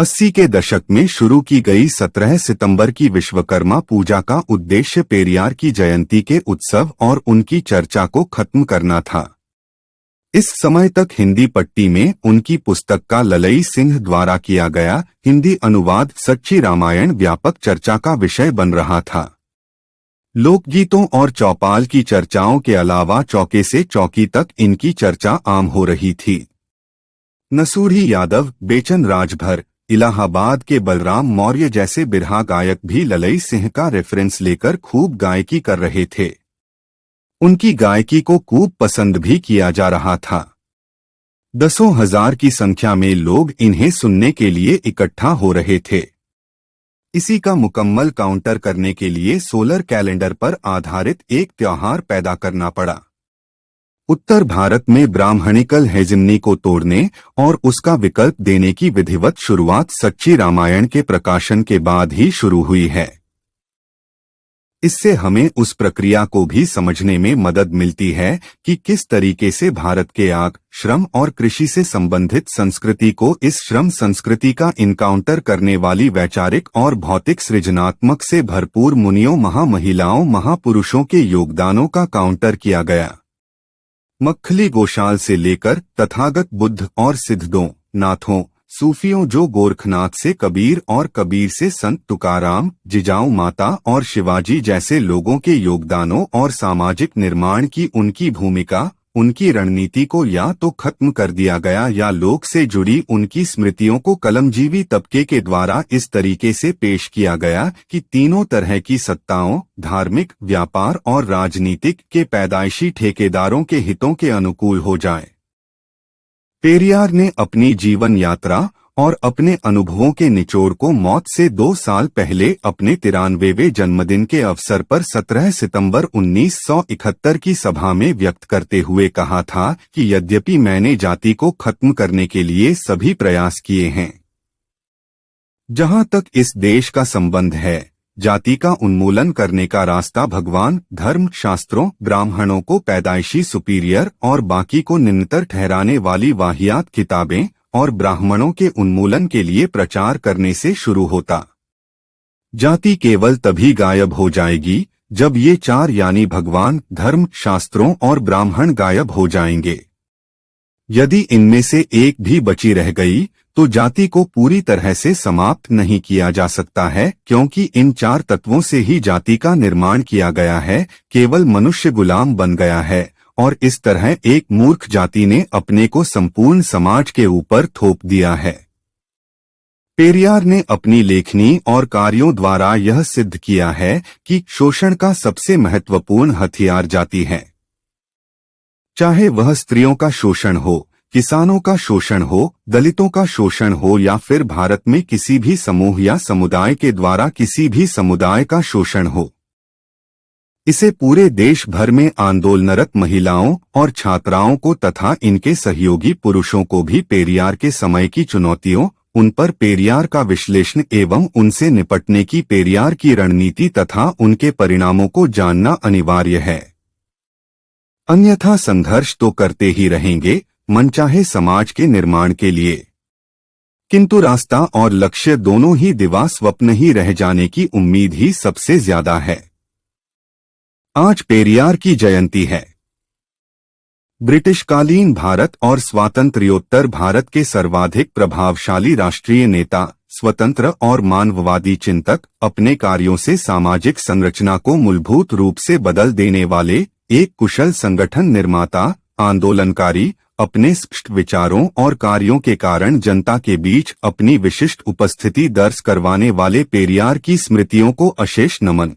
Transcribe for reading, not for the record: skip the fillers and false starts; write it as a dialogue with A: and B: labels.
A: 80 के दशक में शुरू की गई 17 सितंबर की विश्वकर्मा पूजा का उद्देश्य पेरियार की जयंती के उत्सव और उनकी चर्चा को खत्म करना था। इस समय तक हिंदी पट्टी में उनकी पुस्तक का ललई सिंह द्वारा किया गया हिंदी अनुवाद सच्ची रामायण व्यापक चर्चा का विषय बन रहा था। लोकगीतों और चौपाल की चर्चाओं के अलावा चौके से चौकी तक इनकी चर्चा आम हो रही थी। नसूढ़ी यादव, बेचन राजभर, इलाहाबाद के बलराम मौर्य जैसे बिरहा गायक भी ललई सिंह का रेफरेंस लेकर खूब गायकी कर रहे थे। उनकी गायकी को खूब पसंद भी किया जा रहा था। दसों हजार की संख्या में लोग इन्हें सुनने के लिए इकट्ठा हो रहे थे। इसी का मुकम्मल काउंटर करने के लिए सोलर कैलेंडर पर आधारित एक त्योहार पैदा करना पड़ा। उत्तर भारत में ब्राह्मणिकल हेजिमनी को तोड़ने और उसका विकल्प देने की विधिवत शुरुआत सच्ची रामायण के प्रकाशन के बाद ही शुरू हुई है। इससे हमें उस प्रक्रिया को भी समझने में मदद मिलती है कि किस तरीके से भारत के आग, श्रम और कृषि से संबंधित संस्कृति को इस श्रम संस्कृति का इनकाउंटर करने वाली वैचारिक और भौतिक सृजनात्मक से भरपूर मुनियों, महामहिलाओं, महापुरुषों के योगदानों का काउंटर किया गया। मक्खली गोशाल से लेकर तथागत बुद्ध और सिद्धों, नाथों, सूफियों, जो गोरखनाथ से कबीर और कबीर से संत तुकाराम, जिजाऊ माता और शिवाजी जैसे लोगों के योगदानों और सामाजिक निर्माण की उनकी भूमिका, उनकी रणनीति को या तो खत्म कर दिया गया या लोक से जुड़ी उनकी स्मृतियों को कलमजीवी तबके के द्वारा इस तरीके से पेश किया गया कि तीनों तरह की सत्ताओं, धार्मिक, व्यापार और राजनीतिक के पैदाइशी ठेकेदारों के हितों के अनुकूल हो जाए। पेरियार ने अपनी जीवन यात्रा और अपने अनुभवों के निचोड़ को मौत से 2 साल पहले अपने 93वें जन्मदिन के अवसर पर 17 सितंबर 1971 की सभा में व्यक्त करते हुए कहा था कि यद्यपि मैंने जाति को खत्म करने के लिए सभी प्रयास किए हैं, जहां तक इस देश का संबंध है, जाति का उन्मूलन करने का रास्ता भगवान, धर्म, शास्त्रों, ब्राह्मणों को पैदाइशी सुपीरियर और बाकी को निम्नतर ठहराने वाली वाहियात किताबें और ब्राह्मणों के उन्मूलन के लिए प्रचार करने से शुरू होता। जाति केवल तभी गायब हो जाएगी जब ये 4 यानी भगवान, धर्म, शास्त्रों और ब्राह्मण गायब हो जाएंगे। यदि इनमें से एक भी बची रह गई तो जाति को पूरी तरह से समाप्त नहीं किया जा सकता है, क्योंकि इन 4 तत्वों से ही जाति का निर्माण किया गया है। केवल मनुष्य गुलाम बन गया है और इस तरह एक मूर्ख जाति ने अपने को संपूर्ण समाज के ऊपर थोप दिया है। पेरियार ने अपनी लेखनी और कार्यों द्वारा यह सिद्ध किया है कि शोषण का सबसे महत्वपूर्ण हथियार जाति है। चाहे वह स्त्रियों का शोषण हो, किसानों का शोषण हो, दलितों का शोषण हो या फिर भारत में किसी भी समूह या समुदाय के द्वारा किसी भी समुदाय का शोषण हो। इसे पूरे देश भर में आंदोलनरत महिलाओं और छात्राओं को तथा इनके सहयोगी पुरुषों को भी पेरियार के समय की चुनौतियों, उन पर पेरियार का विश्लेषण एवं उनसे निपटने की पेरियार की रणनीति तथा उनके परिणामों को जानना अनिवार्य है। अन्यथा संघर्ष तो करते ही रहेंगे मनचाहे समाज के निर्माण के लिए, किंतु रास्ता और लक्ष्य दोनों ही दिवा स्वप्न ही रह जाने की उम्मीद ही सबसे ज्यादा है। आज पेरियार की जयंती है। ब्रिटिशकालीन भारत और स्वातंत्र्योत्तर भारत के सर्वाधिक प्रभावशाली राष्ट्रीय नेता, स्वतंत्र और मानववादी चिंतक, अपने कार्यों से सामाजिक संरचना को मूलभूत रूप से बदल देने वाले एक कुशल संगठन निर्माता, आंदोलनकारी, अपने स्पष्ट विचारों और कार्यों के कारण जनता के बीच अपनी विशिष्ट उपस्थिति दर्ज करवाने वाले पेरियार की स्मृतियों को अशेष नमन।